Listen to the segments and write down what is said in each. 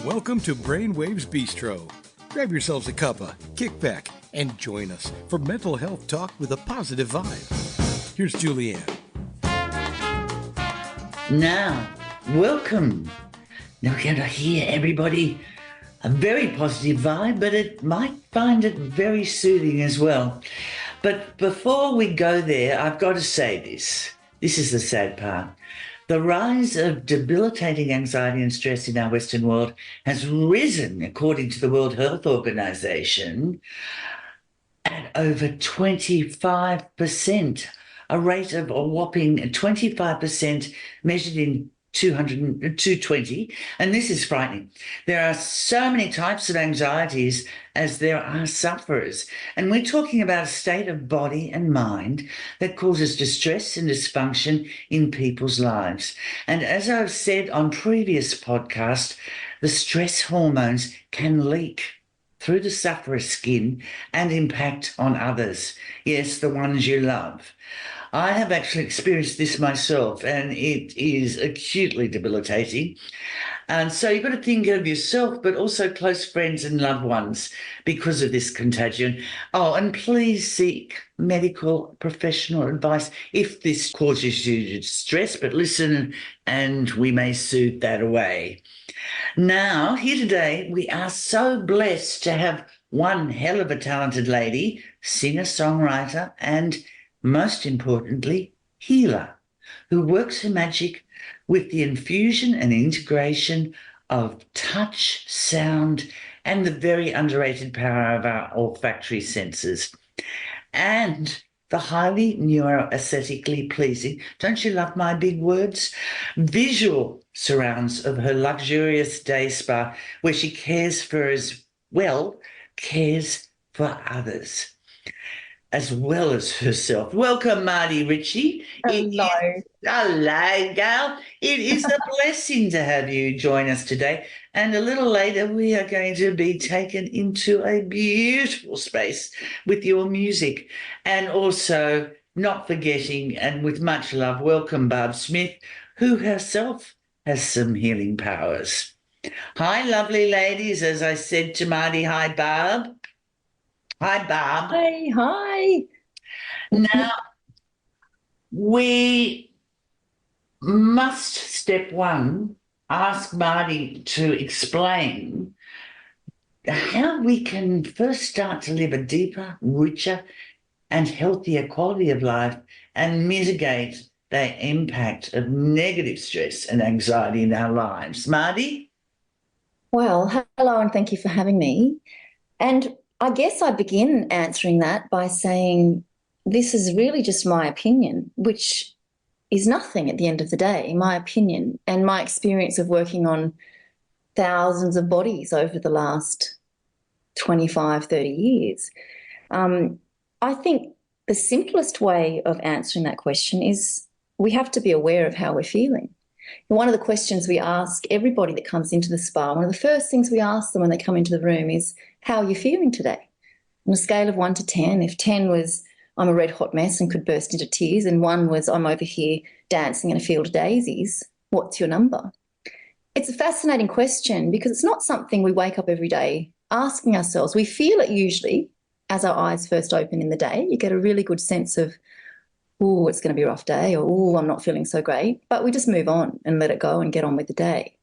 Welcome to Brainwaves Bistro. Grab yourselves a cuppa, kick back, and join us for mental health talk with a positive vibe. Here's Julianne. Now, welcome. Now we're going to hear everybody a very positive vibe, but it might find it very soothing as well. But before we go there, I've got to say this. This is the sad part. The rise of debilitating anxiety and stress in our Western world has risen, according to the World Health Organization, at over 25%, a rate of a whopping 25% measured in 220, and this is frightening. There are so many types of anxieties as there are sufferers, and we're talking about a state of body and mind that causes distress and dysfunction in people's lives. And as I've said on previous podcasts, the stress hormones can leak through the sufferer's skin and impact on others. Yes, the ones you love. I have actually experienced this myself, and it is acutely debilitating. And so you've got to think of yourself, but also close friends and loved ones because of this contagion. Oh, and please seek medical professional advice if this causes you distress, but listen, and we may soothe that away. Now, here today, we are so blessed to have one hell of a talented lady, singer, songwriter, and most importantly, healer, who works her magic with the infusion and integration of touch, sound, and the very underrated power of our olfactory senses. And the highly neuroaesthetically pleasing, don't you love my big words, visual surrounds of her luxurious day spa, where she cares for others, as well as herself. Welcome, Mardi, Ritchie. Hello, gal. It is a blessing to have you join us today. And a little later, we are going to be taken into a beautiful space with your music. And also, not forgetting, and with much love, welcome Barb Smith, who herself has some healing powers. Hi, lovely ladies. As I said to Mardi, hi, Barb. Hi, Barb. Hi. Now, we must, step one, ask Mardi to explain how we can first start to live a deeper, richer, and healthier quality of life and mitigate the impact of negative stress and anxiety in our lives. Mardi? Well, hello and thank you for having me. And I guess I begin answering that by saying this is really just my opinion, which is nothing at the end of the day, my opinion and my experience of working on thousands of bodies over the last 25, 30 years. I think the simplest way of answering that question is we have to be aware of how we're feeling. One of the questions we ask everybody that comes into the spa, one of the first things we ask them when they come into the room is, how are you feeling today? On a scale of 1 to 10, if 10 was I'm a red hot mess and could burst into tears, and 1 was I'm over here dancing in a field of daisies, what's your number? It's a fascinating question because it's not something we wake up every day asking ourselves. We feel it usually as our eyes first open in the day. You get a really good sense of, oh, it's going to be a rough day, or, oh, I'm not feeling so great. But we just move on and let it go and get on with the day.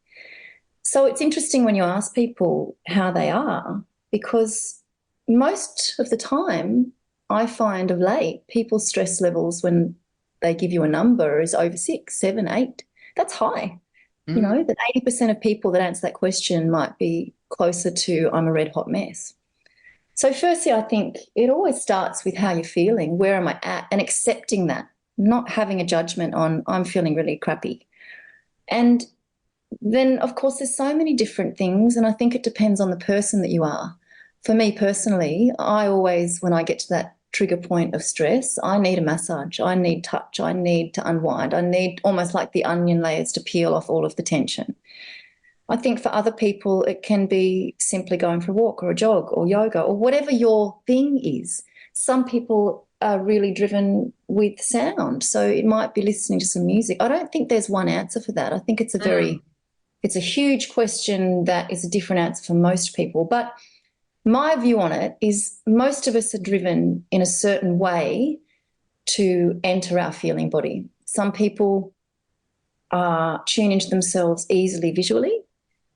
So it's interesting when you ask people how they are, because most of the time I find of late people's stress levels when they give you a number is over 6, 7, 8. That's high. You know, that 80% of people that answer that question might be closer to I'm a red hot mess. So firstly, I think it always starts with how you're feeling, where am I at, and accepting that, not having a judgment on I'm feeling really crappy. And then, of course, there's so many different things, and I think it depends on the person that you are. For me personally, I always, when I get to that trigger point of stress, I need a massage, I need touch, I need to unwind, I need almost like the onion layers to peel off all of the tension. I think for other people, it can be simply going for a walk or a jog or yoga or whatever your thing is. Some people are really driven with sound, so it might be listening to some music. I don't think there's one answer for that. I think it's a very It's a huge question that is a different answer for most people. But my view on it is most of us are driven in a certain way to enter our feeling body. Some people tune into themselves easily visually.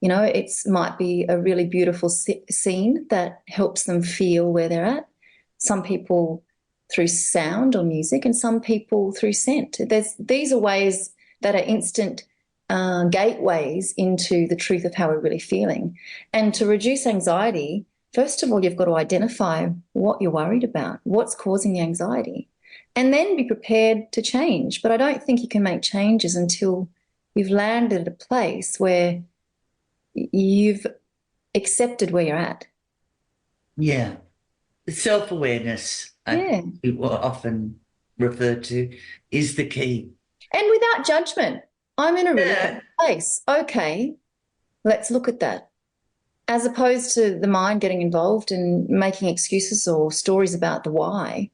You know, it might be a really beautiful scene that helps them feel where they're at. Some people through sound or music, and some people through scent. These are ways that are instant gateways into the truth of how we're really feeling. And to reduce anxiety, first of all, you've got to identify what you're worried about, what's causing the anxiety, and then be prepared to change. But I don't think you can make changes until you've landed at a place where you've accepted where you're at. Yeah. Self-awareness, Yeah. often referred to, is the key. And without judgment. I'm in a really bad place. Okay, let's look at that. As opposed to the mind getting involved and making excuses or stories about the why.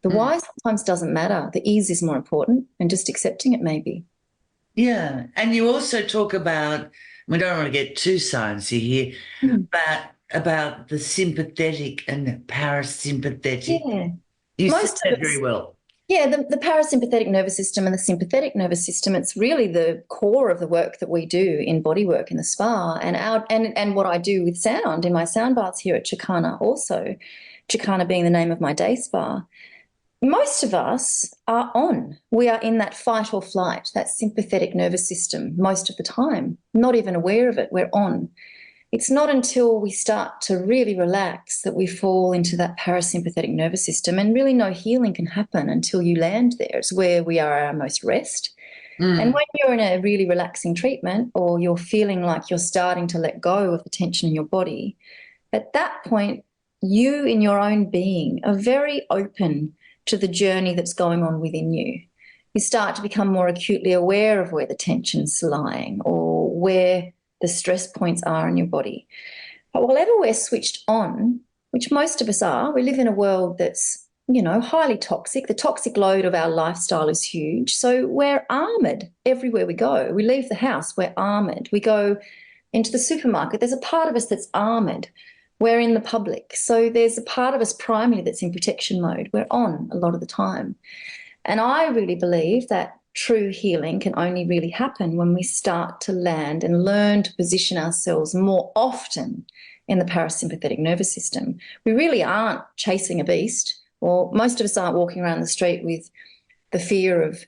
The why sometimes doesn't matter. The ease is more important, and just accepting it maybe. Yeah. And you also talk about, we don't want to get too sciencey here, but about the sympathetic and the parasympathetic. Yeah. You said that very well. Yeah, the parasympathetic nervous system and the sympathetic nervous system, it's really the core of the work that we do in body work in the spa, and what I do with sound in my sound baths here at Chicana also, Chicana being the name of my day spa. Most of us are on. We are in that fight or flight, that sympathetic nervous system most of the time, not even aware of it. We're on. It's not until we start to really relax that we fall into that parasympathetic nervous system, and really no healing can happen until you land there. It's where we are at our most rest. And when you're in a really relaxing treatment, or you're feeling like you're starting to let go of the tension in your body, at that point, you in your own being are very open to the journey that's going on within you. You start to become more acutely aware of where the tension's lying, or where the stress points are in your body. But whenever we're switched on, which most of us are, we live in a world that's, you know, highly toxic. The toxic load of our lifestyle is huge. So we're armoured everywhere we go. We leave the house, we're armoured. We go into the supermarket, there's a part of us that's armoured. We're in the public. So there's a part of us primarily that's in protection mode. We're on a lot of the time. And I really believe that true healing can only really happen when we start to land and learn to position ourselves more often in the parasympathetic nervous system. We really aren't chasing a beast, or most of us aren't walking around the street with the fear of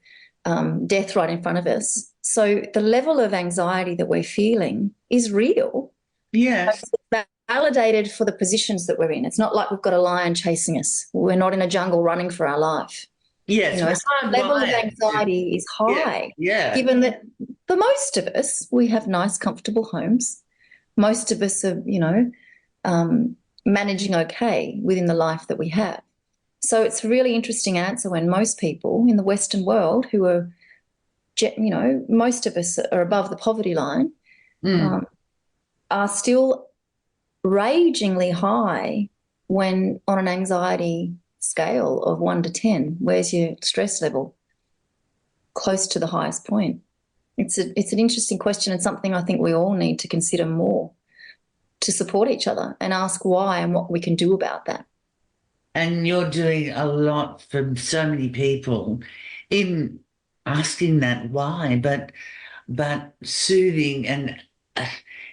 death right in front of us. So the level of anxiety that we're feeling is real. Yes. It's validated for the positions that we're in. It's not like we've got a lion chasing us. We're not in a jungle running for our life. Yes, you know, so the level of anxiety is high. Yeah. Given that for most of us, we have nice, comfortable homes. Most of us are, you know, managing okay within the life that we have. So it's a really interesting answer when most people in the Western world who are, you know, most of us are above the poverty line, are still ragingly high when on an anxiety scale of 1 to 10, where's your stress level? Close to the highest point. It's an interesting question, and something I think we all need to consider more to support each other and ask why and what we can do about that. And you're doing a lot for so many people in asking that why, but soothing and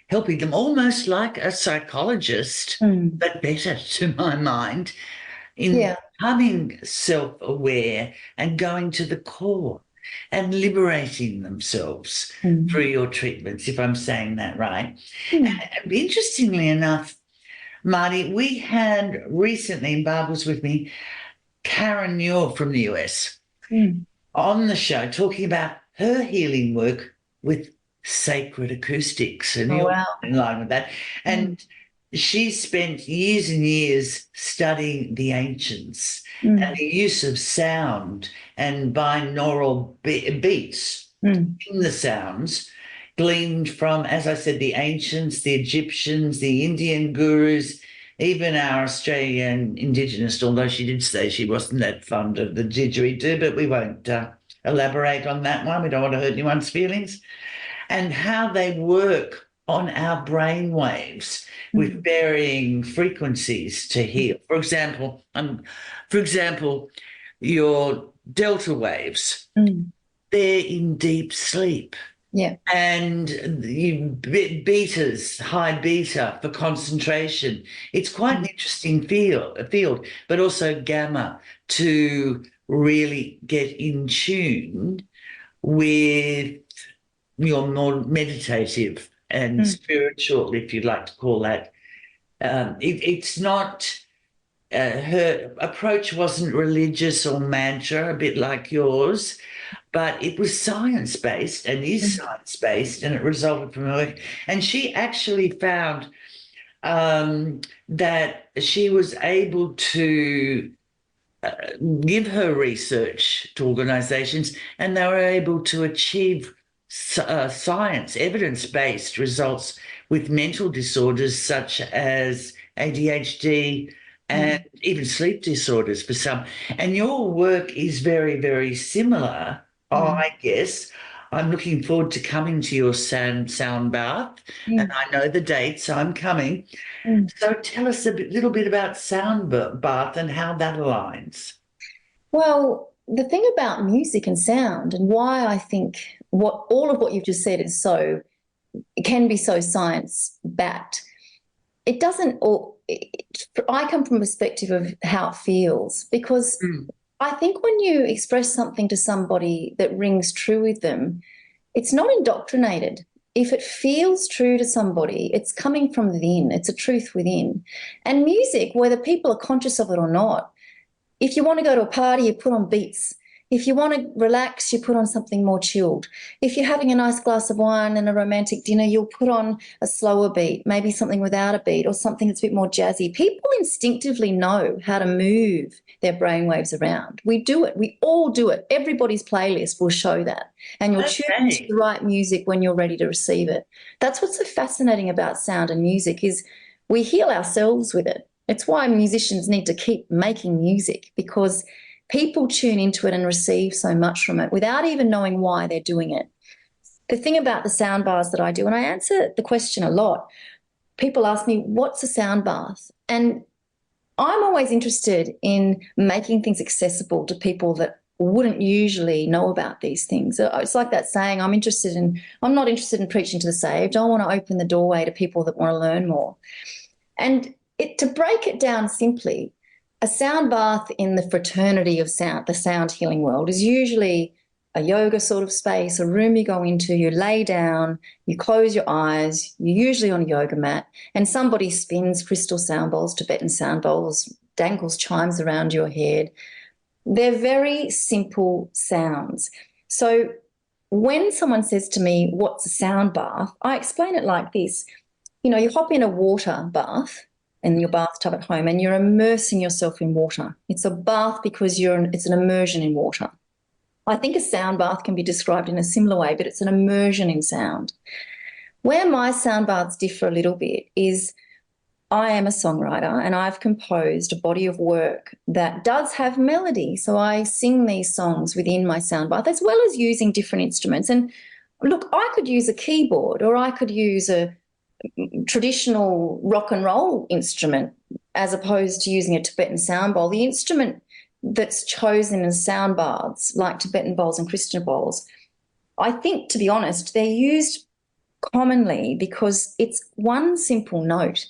helping them almost like a psychologist, but better to my mind, in becoming self-aware and going to the core and liberating themselves through your treatments, if I'm saying that right. And interestingly enough, Mardi, we had recently, and Barb was with me, Karen Muir from the US on the show talking about her healing work with sacred acoustics, and you're in line with that. And she spent years and years studying the ancients and the use of sound and binaural beats in the sounds gleaned from, as I said, the ancients, the Egyptians, the Indian gurus, even our Australian Indigenous, although she did say she wasn't that fond of the didgeridoo, but we won't elaborate on that one. We don't want to hurt anyone's feelings. and how they work on our brain waves with varying frequencies to heal. For example, your delta waves, they're in deep sleep. Yeah. And betas, high beta for concentration. It's quite an interesting field, but also gamma to really get in tune with your more meditative and spiritual, if you'd like to call that. It's not, her approach wasn't religious or mantra, a bit like yours, but it was science-based and is science-based, and it resulted from her work. And she actually found that she was able to give her research to organizations, and they were able to achieve science, evidence-based results with mental disorders such as ADHD and even sleep disorders for some. And your work is very, very similar, I guess. I'm looking forward to coming to your sound bath, and I know the date, so I'm coming. So tell us little bit about sound bath and how that aligns. Well, the thing about music and sound, and why I think all of what you've just said is it can be so science backed. It doesn't, I come from a perspective of how it feels, because I think when you express something to somebody that rings true with them, it's not indoctrinated. If it feels true to somebody, it's coming from within. It's a truth within. And music, whether people are conscious of it or not, if you want to go to a party, you put on beats. If you want to relax, you put on something more chilled. If you're having a nice glass of wine and a romantic dinner, you'll put on a slower beat, maybe something without a beat or something that's a bit more jazzy. People instinctively know how to move their brainwaves around. We do it. We all do it. Everybody's playlist will show that. And you'll tune into the right music when you're ready to receive it. That's what's so fascinating about sound and music is we heal ourselves with it. It's why musicians need to keep making music, because people tune into it and receive so much from it without even knowing why they're doing it. The thing about the sound baths that I do, and I answer the question a lot, people ask me, what's a sound bath? And I'm always interested in making things accessible to people that wouldn't usually know about these things. It's like that saying, I'm not interested in preaching to the saved. I want to open the doorway to people that want to learn more. And to break it down simply, a sound bath in the fraternity of sound, the sound healing world, is usually a yoga sort of space, a room you go into, you lay down, you close your eyes, you're usually on a yoga mat, and somebody spins crystal sound bowls, Tibetan sound bowls, dangles chimes around your head. They're very simple sounds. So when someone says to me, what's a sound bath? I explain it like this. You know, you hop in a water bath in your bathtub at home and you're immersing yourself in water. It's a bath because it's an immersion in water. I think a sound bath can be described in a similar way, but it's an immersion in sound. Where my sound baths differ a little bit is I am a songwriter and I've composed a body of work that does have melody. So I sing these songs within my sound bath as well as using different instruments. And look, I could use a keyboard or I could use a traditional rock and roll instrument as opposed to using a Tibetan sound bowl. The instrument that's chosen in sound baths, like Tibetan bowls and crystal bowls, I think, to be honest, they're used commonly because it's one simple note.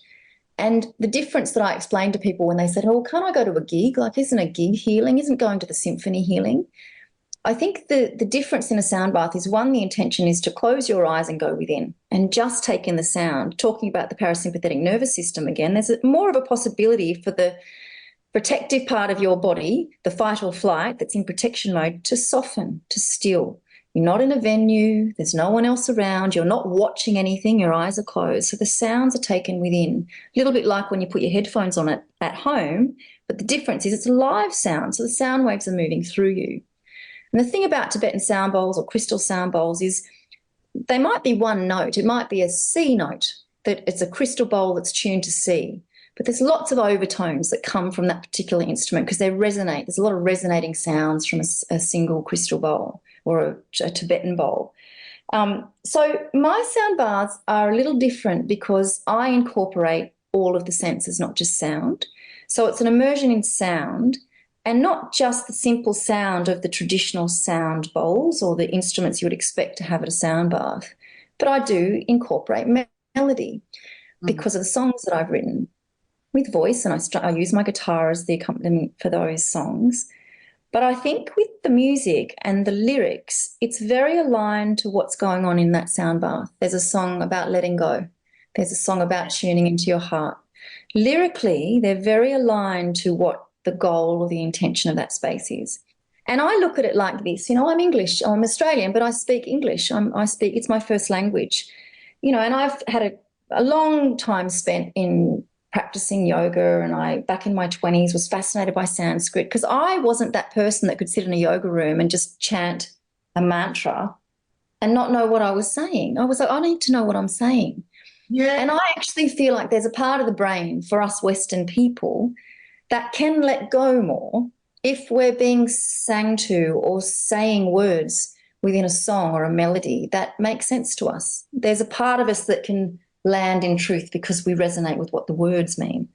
And the difference that I explained to people when they said, oh, can't I go to a gig? Like, isn't a gig healing? Isn't going to the symphony healing? I think the difference in a sound bath is, one, the intention is to close your eyes and go within and just take in the sound. Talking about the parasympathetic nervous system again, there's more of a possibility for the protective part of your body, the fight or flight that's in protection mode, to soften, to still. You're not in a venue, there's no one else around, you're not watching anything, your eyes are closed. So the sounds are taken within, a little bit like when you put your headphones on at home, but the difference is it's a live sound, so the sound waves are moving through you. And the thing about Tibetan sound bowls or crystal sound bowls is they might be one note. It might be a C note, that it's a crystal bowl that's tuned to C. But there's lots of overtones that come from that particular instrument because they resonate. There's a lot of resonating sounds from a single crystal bowl or a Tibetan bowl. So my sound baths are a little different because I incorporate all of the senses, not just sound. So it's an immersion in sound and not just the simple sound of the traditional sound bowls or the instruments you would expect to have at a sound bath, but I do incorporate melody because of the songs that I've written with voice, and I use my guitar as the accompaniment for those songs. But I think with the music and the lyrics, it's very aligned to what's going on in that sound bath. There's a song about letting go. There's a song about tuning into your heart. Lyrically, they're very aligned to what the goal or the intention of that space is. And I look at it like this, I'm English, I'm Australian, but I speak English. It's my first language, and I've had a long time spent in practicing yoga, and I, back in my 20s, was fascinated by Sanskrit because I wasn't that person that could sit in a yoga room and just chant a mantra and not know what I was saying. I was like, I need to know what I'm saying. Yeah. And I actually feel like there's a part of the brain for us Western people that can let go more if we're being sang to or saying words within a song or a melody that makes sense to us. There's a part of us that can land in truth because we resonate with what the words mean.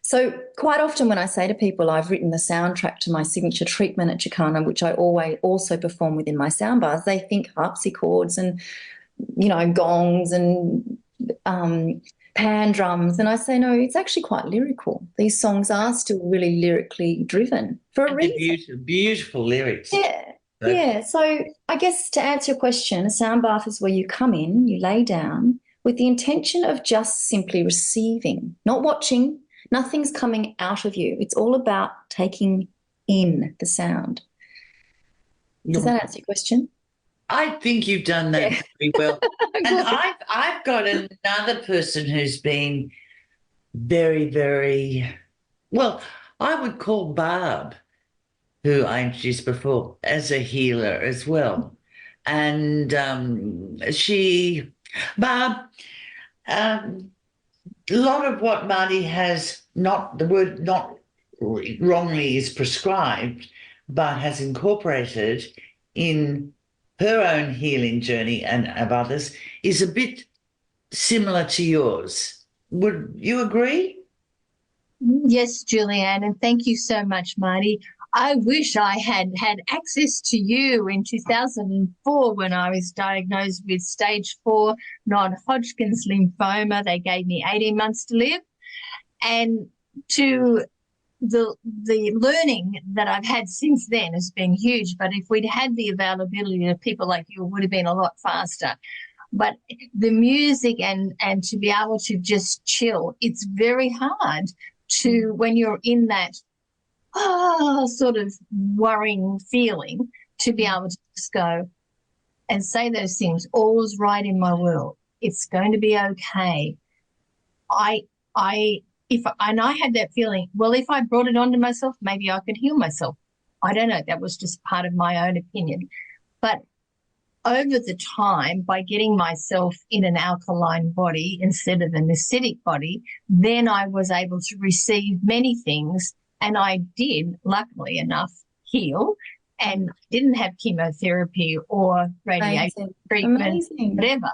So quite often when I say to people I've written the soundtrack to my signature treatment at Chicana, which I always also perform within my sound bars, they think harpsichords and, gongs and pan drums. And I say, no, it's actually quite lyrical. These songs are still really lyrically driven for a reason. Beautiful, beautiful lyrics. Yeah. Yeah. So I guess to answer your question, a sound bath is where you come in, you lay down, with the intention of just simply receiving, not watching. Nothing's coming out of you. It's all about taking in the sound. Does that answer your question? I think you've done that very well. And I've got another person who's been very, very, well, I would call Barb, who I introduced before, as a healer as well. And Barb, a lot of what Mardi has, not the word not wrongly is prescribed, but has incorporated in her own healing journey and of others, is a bit similar to yours. Would you agree? Yes, Julianne, and thank you so much, Mardi. I wish I had had access to you in 2004 when I was diagnosed with stage 4 non-Hodgkin's lymphoma. They gave me 18 months to live. And to the learning that I've had since then has been huge. But if we'd had the availability of people like you, it would have been a lot faster. But the music and to be able to just chill, it's very hard to, when you're in that sort of worrying feeling, to be able to just go and say those things. All's right in my world. It's going to be okay. I had that feeling, well, if I brought it onto myself, maybe I could heal myself. I don't know. That was just part of my own opinion. But over the time, by getting myself in an alkaline body instead of an acidic body, then I was able to receive many things. And I did, luckily enough, heal and didn't have chemotherapy or radiation treatment, whatever.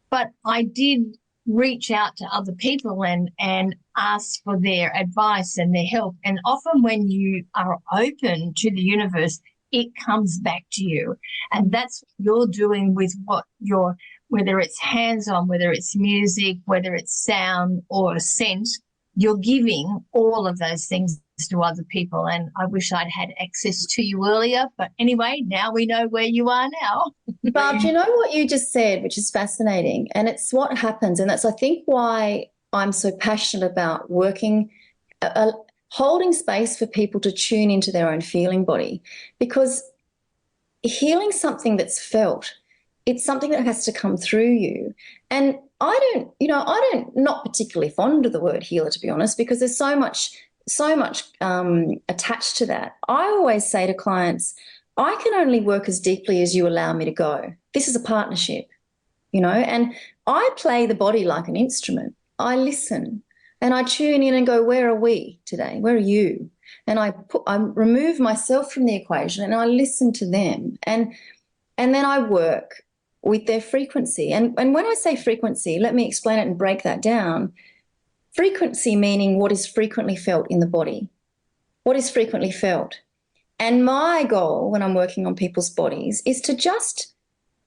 But I did reach out to other people and ask for their advice and their help. And often when you are open to the universe, it comes back to you. And that's what you're doing with whether it's hands-on, whether it's music, whether it's sound or scent, you're giving all of those things to other people. And I wish I'd had access to you earlier. But anyway, now we know where you are now. Barb, do you know what you just said, which is fascinating? And it's what happens. And that's, I think, why I'm so passionate about working, holding space for people to tune into their own feeling body. Because healing something that's felt, it's something that has to come through you. And I'm not particularly fond of the word healer, to be honest, because there's so much attached to that. I always say to clients, I can only work as deeply as you allow me to go. This is a partnership, and I play the body like an instrument. I listen and I tune in and go, where are we today? Where are you? And I remove myself from the equation and I listen to them. And then I work with their frequency. And when I say frequency, let me explain it and break that down. Frequency meaning what is frequently felt in the body. What is frequently felt? And my goal when I'm working on people's bodies is to just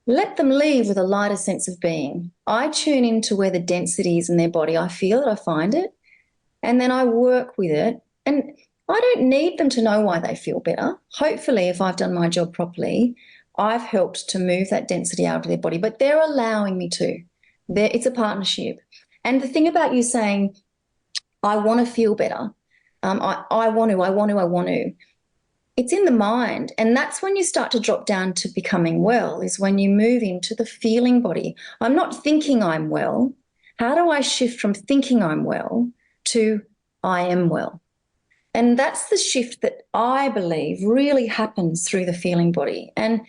let them leave with a lighter sense of being. I tune into where the density is in their body. I feel it, I find it, and then I work with it. And I don't need them to know why they feel better. Hopefully, if I've done my job properly, I've helped to move that density out of their body, but they're allowing me to. It's a partnership. And the thing about you saying, I want to feel better, I want to. It's in the mind. And that's when you start to drop down to becoming well, is when you move into the feeling body. I'm not thinking I'm well. How do I shift from thinking I'm well to I am well? And that's the shift that I believe really happens through the feeling body. And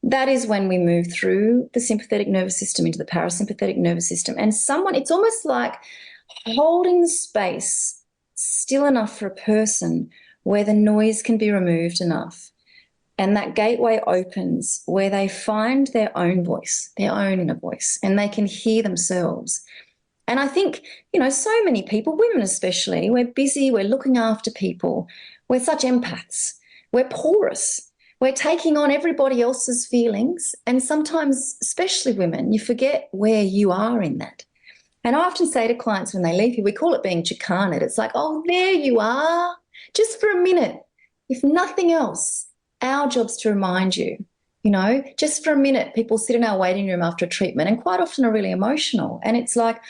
that is when we move through the sympathetic nervous system into the parasympathetic nervous system. And it's almost like holding the space still enough for a person where the noise can be removed enough. And that gateway opens where they find their own voice, their own inner voice, and they can hear themselves. And I think, so many people, women especially, we're busy, we're looking after people, we're such empaths, we're porous, we're taking on everybody else's feelings. And sometimes, especially women, you forget where you are in that. And I often say to clients when they leave here, we call it being chicaned. It's like, oh, there you are. Just for a minute, if nothing else, our job's to remind you, just for a minute, people sit in our waiting room after a treatment and quite often are really emotional. And it's like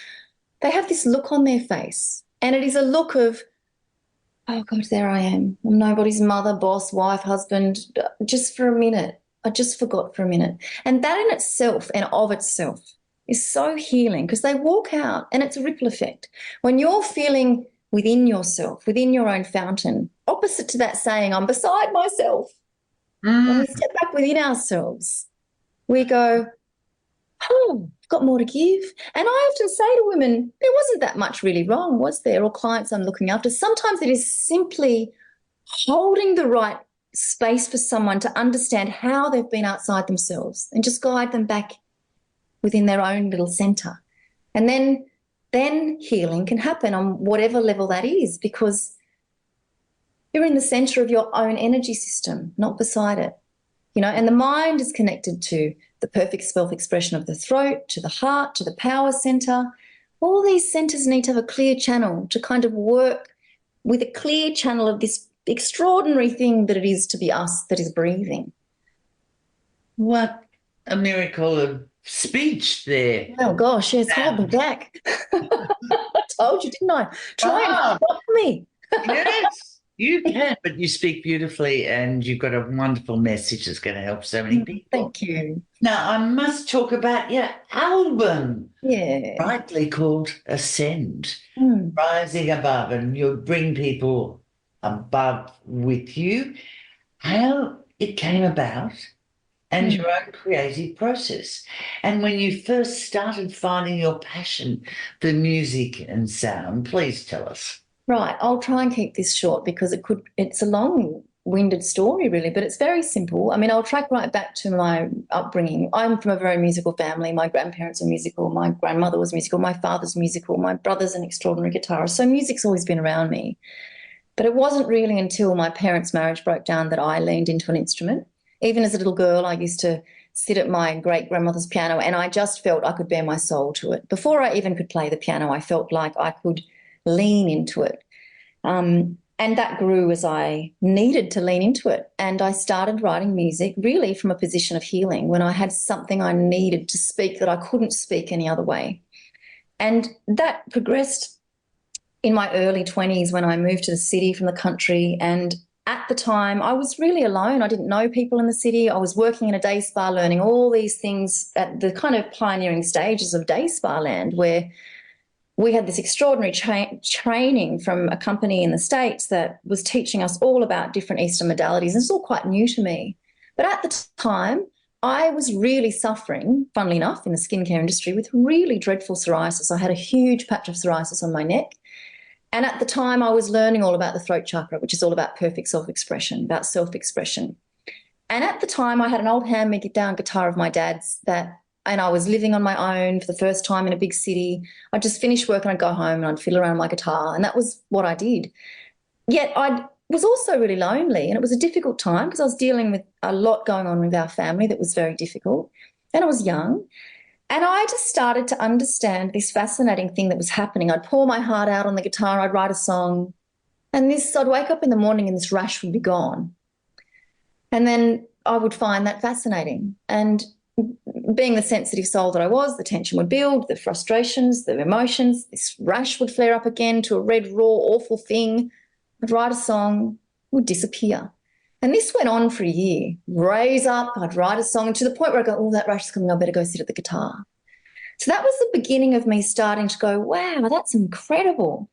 they have this look on their face, and it is a look of, oh, God, there I am. I'm nobody's mother, boss, wife, husband, just for a minute. I just forgot for a minute. And that in itself and of itself is so healing, because they walk out and it's a ripple effect. When you're feeling within yourself, within your own fountain, opposite to that saying, I'm beside myself. When we step back within ourselves, we go, oh, I've got more to give. And I often say to women, there wasn't that much really wrong, was there? Or clients I'm looking after. Sometimes it is simply holding the right space for someone to understand how they've been outside themselves and just guide them back within their own little centre. And then healing can happen on whatever level that is, because you're in the centre of your own energy system, not beside it. And the mind is connected to the perfect self-expression of the throat, to the heart, to the power centre. All these centres need to have a clear channel to kind of work with a clear channel of this extraordinary thing that it is to be us that is breathing. What a miracle of speech there. Oh, gosh, yes, hold me back. I told you, didn't I? Try and stop me. Yes, you can, but you speak beautifully and you've got a wonderful message that's going to help so many people. Thank you. Now, I must talk about your album. Yeah. Rightly called Ascend, Rising Above, and you'll bring people above with you. How it came about and your own creative process. And when you first started finding your passion for music and sound, please tell us. Right. I'll try and keep this short because it's a long-winded story really, but it's very simple. I mean, I'll track right back to my upbringing. I'm from a very musical family. My grandparents are musical. My grandmother was musical. My father's musical. My brother's an extraordinary guitarist. So music's always been around me. But it wasn't really until my parents' marriage broke down that I leaned into an instrument. Even as a little girl, I used to sit at my great-grandmother's piano and I just felt I could bare my soul to it. Before I even could play the piano, I felt like I could lean into it. And that grew as I needed to lean into it. And I started writing music really from a position of healing when I had something I needed to speak that I couldn't speak any other way. And that progressed in my early 20s when I moved to the city from the country. And at the time, I was really alone. I didn't know people in the city. I was working in a day spa, learning all these things at the kind of pioneering stages of day spa land, where we had this extraordinary training from a company in the States that was teaching us all about different Eastern modalities. It's all quite new to me. But at the time, I was really suffering, funnily enough, in the skincare industry with really dreadful psoriasis. I had a huge patch of psoriasis on my neck. And at the time, I was learning all about the throat chakra, which is all about perfect self-expression, about self-expression. And at the time, I had an old hand-me-down guitar of my dad's that and I was living on my own for the first time in a big city. I'd just finish work and I'd go home and I'd fiddle around my guitar, and that was what I did. Yet I was also really lonely, and it was a difficult time because I was dealing with a lot going on with our family that was very difficult, and I was young. And I just started to understand this fascinating thing that was happening. I'd pour my heart out on the guitar, I'd write a song, and I'd wake up in the morning and this rush would be gone. And then I would find that fascinating. And being the sensitive soul that I was, the tension would build, the frustrations, the emotions, this rush would flare up again to a red, raw, awful thing. I'd write a song, would disappear. And this went on for a year. Raise up, I'd write a song to the point where I go, oh, that rush is coming, I better go sit at the guitar. So that was the beginning of me starting to go, wow, that's incredible.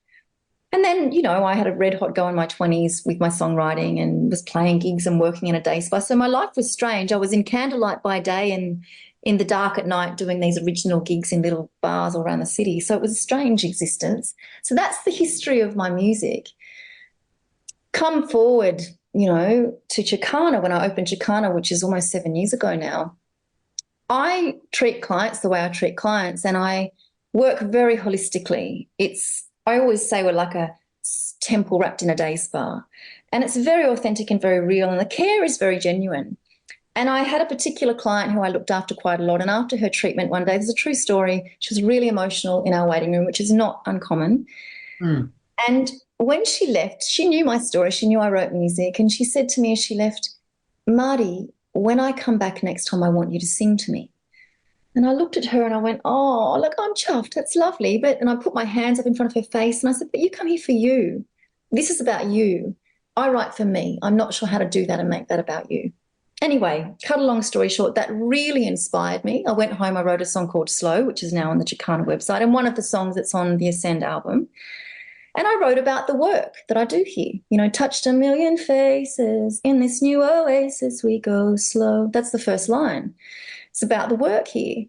And then, I had a red hot go in my 20s with my songwriting and was playing gigs and working in a day spa. So my life was strange. I was in candlelight by day and in the dark at night doing these original gigs in little bars all around the city. So it was a strange existence. So that's the history of my music. Come forward, to Chicana, when I opened Chicana, which is almost 7 years ago now. I treat clients the way I treat clients, and I work very holistically. I always say we're like a temple wrapped in a day spa, and it's very authentic and very real, and the care is very genuine. And I had a particular client who I looked after quite a lot, and after her treatment one day, there's a true story, she was really emotional in our waiting room, which is not uncommon. And when she left, she knew my story, she knew I wrote music, and she said to me as she left, Mardi, when I come back next time, I want you to sing to me. And I looked at her and I went, oh, look, I'm chuffed. That's lovely. And I put my hands up in front of her face and I said, but you come here for you. This is about you. I write for me. I'm not sure how to do that and make that about you. Anyway, cut a long story short, that really inspired me. I went home, I wrote a song called Slow, which is now on the Chicana website, and one of the songs that's on the Ascend album. And I wrote about the work that I do here. Touched a million faces. In this new oasis, we go slow. That's the first line. It's about the work here.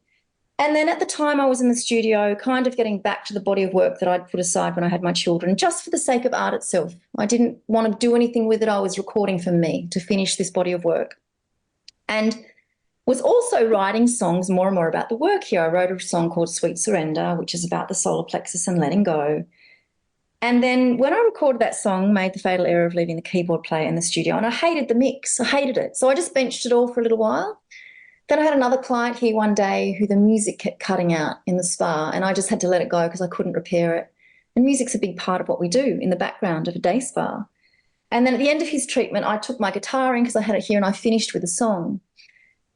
And then at the time I was in the studio, kind of getting back to the body of work that I'd put aside when I had my children, just for the sake of art itself. I didn't want to do anything with it. I was recording for me to finish this body of work. And was also writing songs more and more about the work here. I wrote a song called Sweet Surrender, which is about the solar plexus and letting go. And then when I recorded that song, made the fatal error of leaving the keyboard player in the studio, and I hated the mix. I hated it. So I just benched it all for a little while. Then I had another client here one day who the music kept cutting out in the spa, and I just had to let it go because I couldn't repair it. And music's a big part of what we do in the background of a day spa. And then at the end of his treatment, I took my guitar in because I had it here and I finished with a song.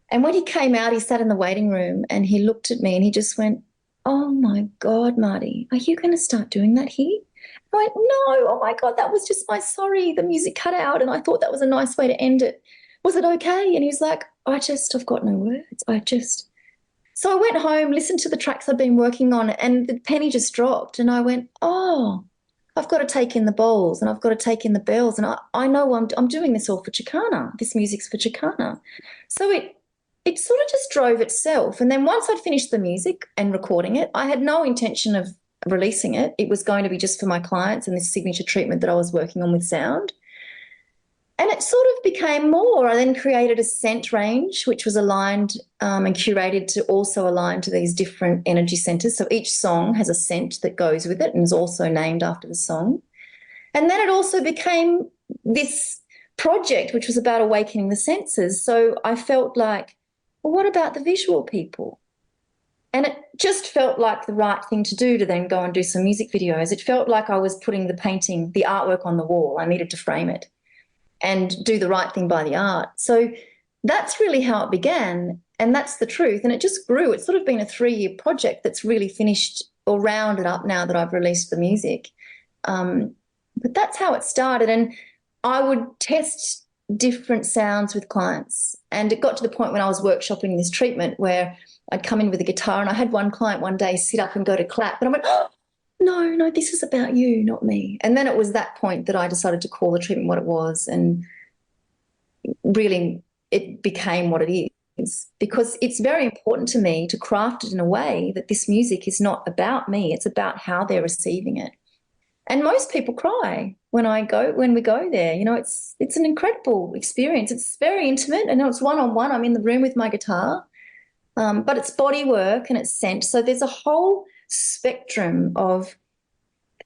And when he came out, he sat in the waiting room and he looked at me and he just went, oh my God, Mardi, are you going to start doing that here? I went, no, oh my God, that was just the music cut out and I thought that was a nice way to end it. Was it okay? And he was like, I've got no words. So I went home, listened to the tracks I'd been working on, and the penny just dropped. And I went, oh, I've got to take in the bowls and I've got to take in the bells. And I know I'm doing this all for Chicana. This music's for Chicana. So it sort of just drove itself. And then once I'd finished the music and recording it, I had no intention of releasing it. It was going to be just for my clients and this signature treatment that I was working on with sound. And it sort of became more. I then created a scent range, which was aligned and curated to also align to these different energy centers. So each song has a scent that goes with it and is also named after the song. And then it also became this project, which was about awakening the senses. So I felt like, well, what about the visual people? And it just felt like the right thing to do to then go and do some music videos. It felt like I was putting the painting, the artwork on the wall. I needed to frame it and do the right thing by the art. So that's really how it began, and that's the truth. And it just grew. It's sort of been a 3-year project that's really finished or rounded up now that I've released the music. But that's how it started. And I would test different sounds with clients. And it got to the point when I was workshopping this treatment where I'd come in with a guitar and I had one client one day sit up and go to clap. And I went, oh, no, this is about you, not me. And then it was that point that I decided to call the treatment what it was. And really it became what it is, because it's very important to me to craft it in a way that this music is not about me. It's about how they're receiving it. And most people cry when we go there. It's an incredible experience. It's very intimate. And it's one-on-one. I'm in the room with my guitar But it's body work and it's scent. So there's a whole spectrum of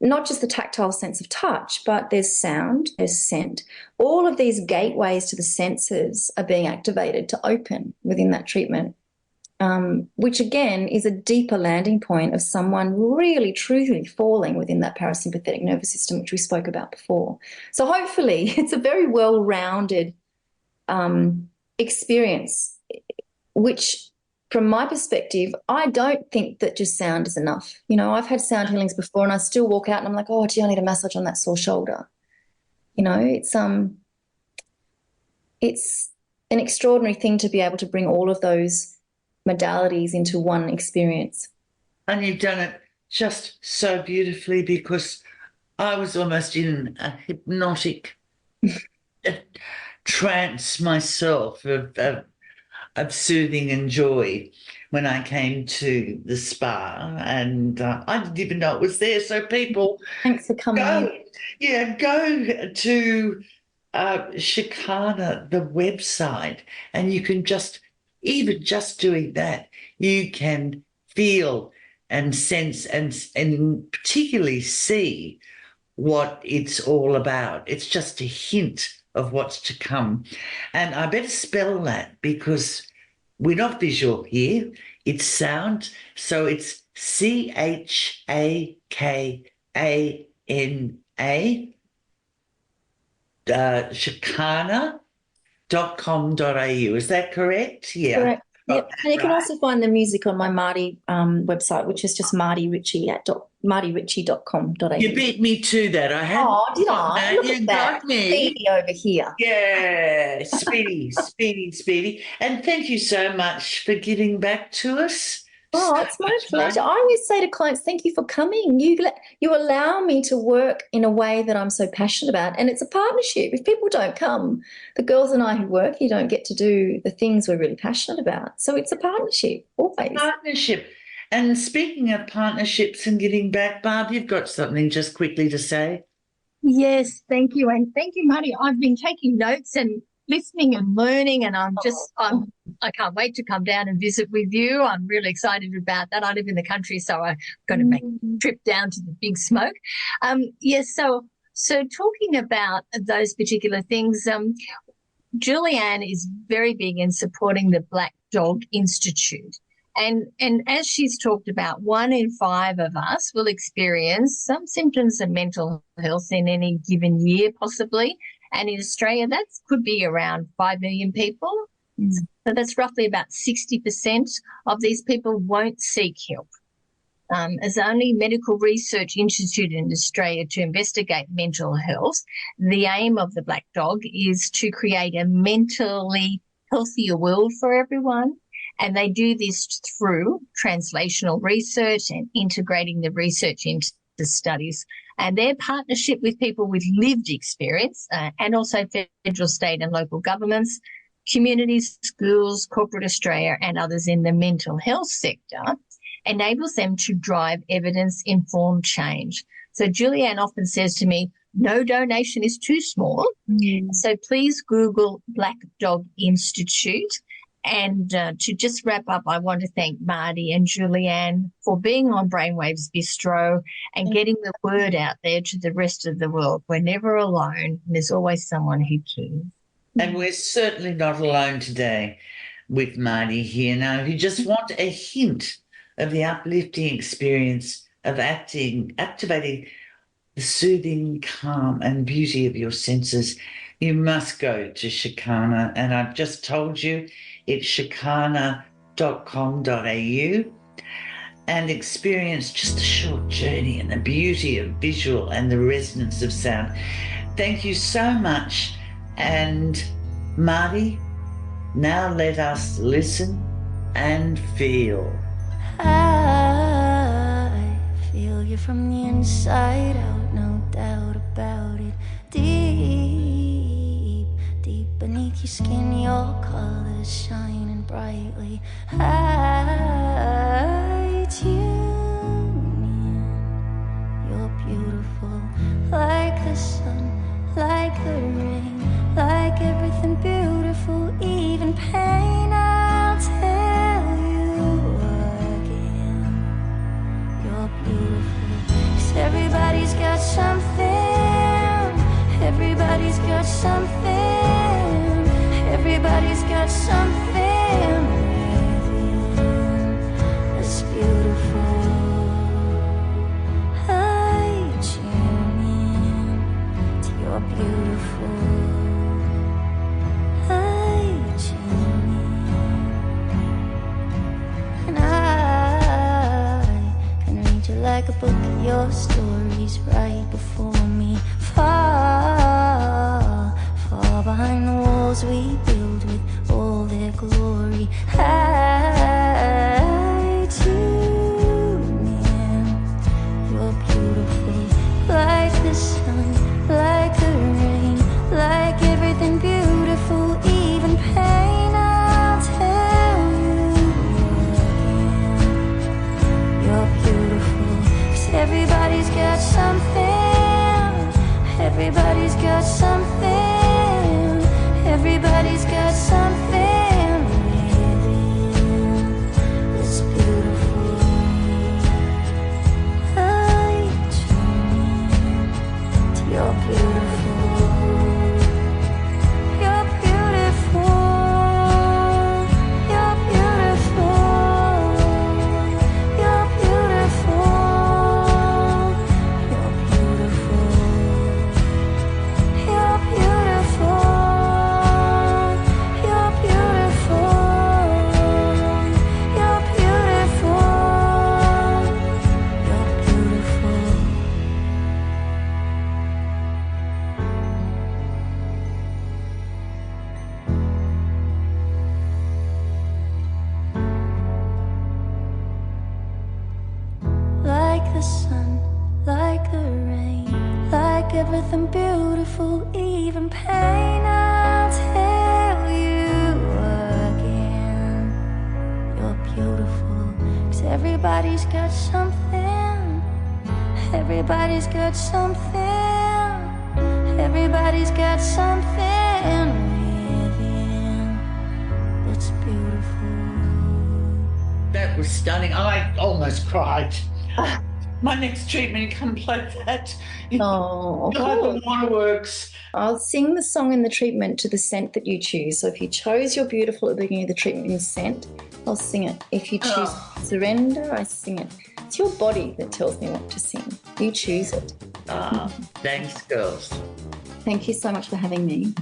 not just the tactile sense of touch, but there's sound, there's scent. All of these gateways to the senses are being activated to open within that treatment, which again is a deeper landing point of someone really, truly falling within that parasympathetic nervous system, which we spoke about before. So hopefully it's a very well-rounded experience, which from my perspective, I don't think that just sound is enough. You know, I've had sound healings before and I still walk out and I'm like, oh, gee, I need a massage on that sore shoulder. You know, it's an extraordinary thing to be able to bring all of those modalities into one experience. And you've done it just so beautifully, because I was almost in a hypnotic trance myself of soothing and joy when I came to the spa, and I didn't even know it was there. So people, thanks for coming. Go to Shikana, the website, and you can even just doing that, you can feel and sense and particularly see what it's all about. It's just a hint of what's to come. And I better spell that because we're not visual here. It's sound. So it's Chakana, Shikana.com.au. Is that correct? Yeah. Correct. Yep. And you can also find the music on my Mardi website, which is just mardiritchie.com.au. You beat me to that. I had. Oh, did I? Look You at that. got me. Speedy over here. Yeah, speedy. And thank you so much for giving back to us. Oh, it's my pleasure. I always say to clients, thank you for coming. You allow me to work in a way that I'm so passionate about. And it's a partnership. If people don't come, the girls and I who work here don't get to do the things we're really passionate about. So it's a partnership, always. Partnership. And speaking of partnerships and giving back, Barb, you've got something just quickly to say. Yes, thank you. And thank you, Mardi. I've been taking notes and listening and learning, and I can't wait to come down and visit with you. I'm really excited about that. I live in the country, so I'm going to make a trip down to the Big Smoke. So talking about those particular things, Julianne is very big in supporting the Black Dog Institute. And as she's talked about, 1 in 5 of us will experience some symptoms of mental health in any given year, possibly. And in Australia, that could be around 5 million people. So that's roughly about 60% of these people won't seek help. As the only medical research institute in Australia to investigate mental health, the aim of the Black Dog is to create a mentally healthier world for everyone. And they do this through translational research and integrating the research into the studies. And their partnership with people with lived experience and also federal, state and local governments, communities, schools, corporate Australia and others in the mental health sector enables them to drive evidence-informed change. So Julianne often says to me, no donation is too small. So please Google Black Dog Institute. And to just wrap up, I want to thank Mardi and Julianne for being on Brainwaves Bistro and getting the word out there to the rest of the world. We're never alone. There's always someone who cares. And we're certainly not alone today with Mardi here. Now, if you just want a hint of the uplifting experience of activating the soothing calm and beauty of your senses, you must go to Shikana. And I've just told you, it's shikana.com.au, and experience just a short journey in the beauty of visual and the resonance of sound. Thank you so much. And Mardi, now let us listen and feel. I feel you from the inside out, no doubt about it. Deep beneath your skin, your colors shining brightly. I tune in. You're beautiful, like the sun, like the rain, like everything beautiful, even pain. I'll tell you you're beautiful. 'Cause everybody's got something. Everybody's got something. Everybody's got something within that's beautiful. I tune in to your beautiful. I tune in, and I can read you like a book. Your stories right before me. Far, far behind the walls we build with all their glory. I tune in. You're beautiful, like the sun, like the rain, like everything beautiful, even pain. I'll tell you again. You're beautiful, 'cause everybody's got something. Everybody's got something. Everybody's got something within that's beautiful. I tune in to your beautiful. You're beautiful. You're beautiful. You're beautiful. You're beautiful. You're beautiful. You're beautiful. You're beautiful. You're beautiful. Like the sun, like the rain, like everything beautiful, even pain. I'll tell you again. You're beautiful, 'cause everybody's got something. Everybody's got something. Everybody's got something within that's beautiful. That was stunning. I almost cried. My next treatment, you can't play that. Oh, The waterworks. I'll sing the song in the treatment to the scent that you choose. So if you chose your beautiful at the beginning of the treatment in scent, I'll sing it. If you choose surrender, I sing it. It's your body that tells me what to sing. You choose it. Thanks, girls. Thank you so much for having me.